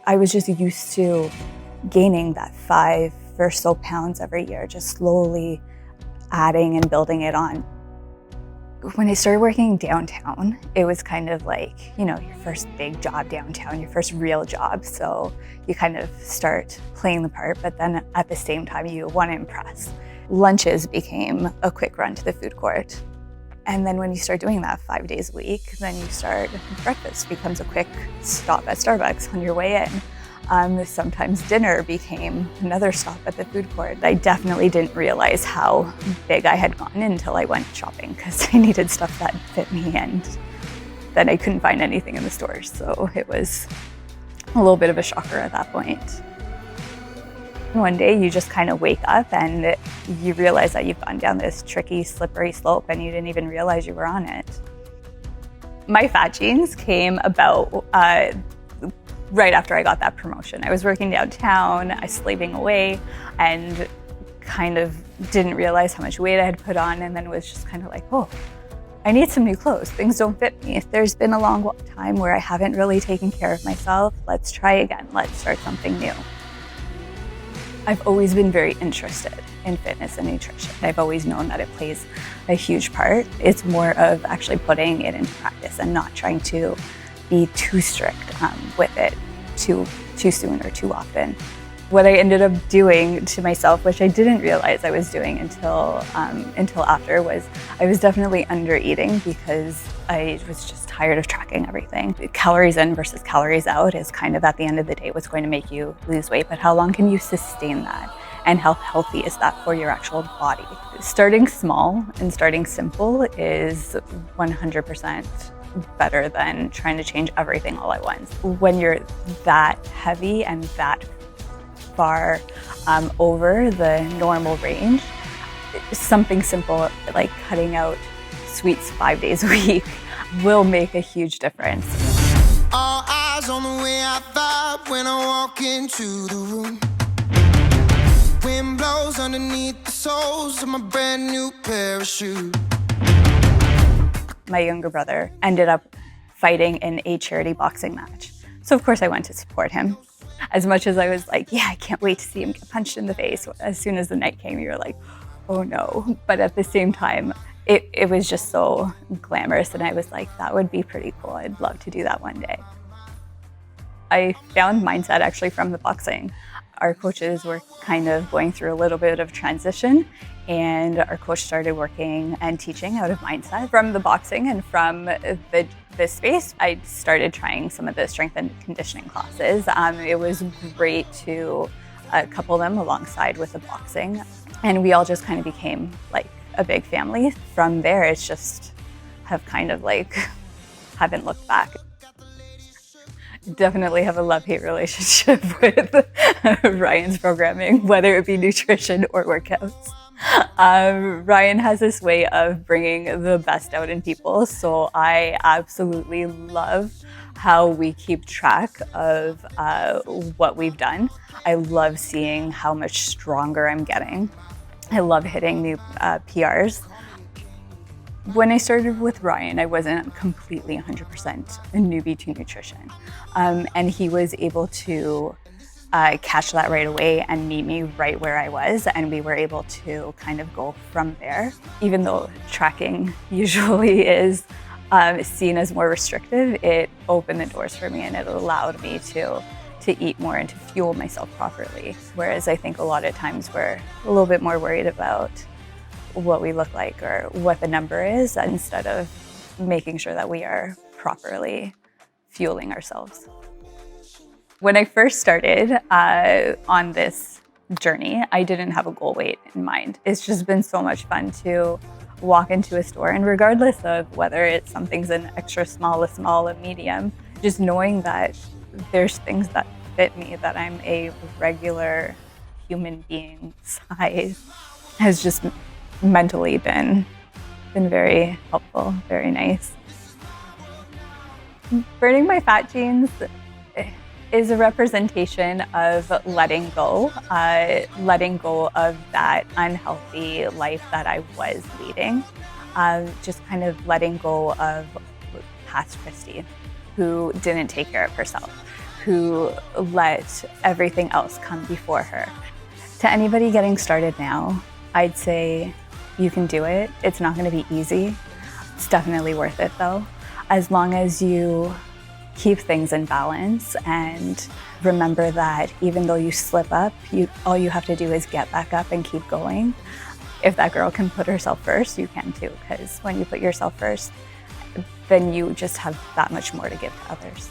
I was just used to gaining that 5 or so pounds every year, just slowly adding and building it on. When I started working downtown, it was kind of like, your first big job downtown, your first real job. So you kind of start playing the part, but then at the same time, you want to impress. Lunches became a quick run to the food court. And then when you start doing that 5 days a week, then breakfast becomes a quick stop at Starbucks on your way in. Sometimes dinner became another stop at the food court. I definitely didn't realize how big I had gotten until I went shopping because I needed stuff that fit me, and then I couldn't find anything in the stores. So it was a little bit of a shocker at that point. One day you just kind of wake up and you realize that you've gone down this tricky, slippery slope and you didn't even realize you were on it. My fat genes came about right after I got that promotion. I was working downtown, I was slaving away, and kind of didn't realize how much weight I had put on, and then was just kind of like, oh, I need some new clothes. Things don't fit me. There's been a long time where I haven't really taken care of myself. Let's try again. Let's start something new. I've always been very interested in fitness and nutrition. I've always known that it plays a huge part. It's more of actually putting it into practice and not trying to be too strict with it too soon or too often. What I ended up doing to myself, which I didn't realize I was doing until after, was I was definitely under eating because I was just tired of tracking everything. Calories in versus calories out is kind of, at the end of the day, what's going to make you lose weight, but how long can you sustain that? And how healthy is that for your actual body? Starting small and starting simple is 100% better than trying to change everything all at once. When you're that heavy and that far over the normal range, something simple like cutting out sweets 5 days a week will make a huge difference. All eyes on the way I vibe when I walk into the room. Wind blows underneath the soles of my brand new pair of shoes. My younger brother ended up fighting in a charity boxing match. So of course I went to support him. As much as I was like, yeah, I can't wait to see him get punched in the face, as soon as the night came, you're like, oh no. But at the same time, it was just so glamorous, and I was like, that would be pretty cool. I'd love to do that one day. I found Mindset actually from the boxing. Our coaches were kind of going through a little bit of transition, and our coach started working and teaching out of Mindset. From the boxing and from the space, I started trying some of the strength and conditioning classes. It was great to couple them alongside with the boxing, and we all just kind of became like a big family. From there, it's just have kind of like haven't looked back. Definitely have a love-hate relationship with Ryan's programming, whether it be nutrition or workouts. Ryan has this way of bringing the best out in people, so I absolutely love how we keep track of what we've done. I love seeing how much stronger I'm getting. I love hitting new PRs. When I started with Ryan, I wasn't completely 100% a newbie to nutrition. And he was able to catch that right away and meet me right where I was. And we were able to kind of go from there. Even though tracking usually is seen as more restrictive, it opened the doors for me, and it allowed me to eat more and to fuel myself properly. Whereas I think a lot of times we're a little bit more worried about what we look like or what the number is, instead of making sure that we are properly fueling ourselves. When I first started on this journey, I didn't have a goal weight in mind. It's just been so much fun to walk into a store, and regardless of whether it's something's an extra small, a small, a medium, just knowing that there's things that fit me, that I'm a regular human being size, has just mentally been very helpful, very nice. Burning my fat genes is a representation of letting go of that unhealthy life that I was leading. Just kind of letting go of past Christy, who didn't take care of herself, who let everything else come before her. To anybody getting started now, I'd say you can do it. It's not going to be easy. It's definitely worth it though, as long as you keep things in balance and remember that even though you slip up, all you have to do is get back up and keep going. If that girl can put herself first, you can too, because when you put yourself first, then you just have that much more to give to others.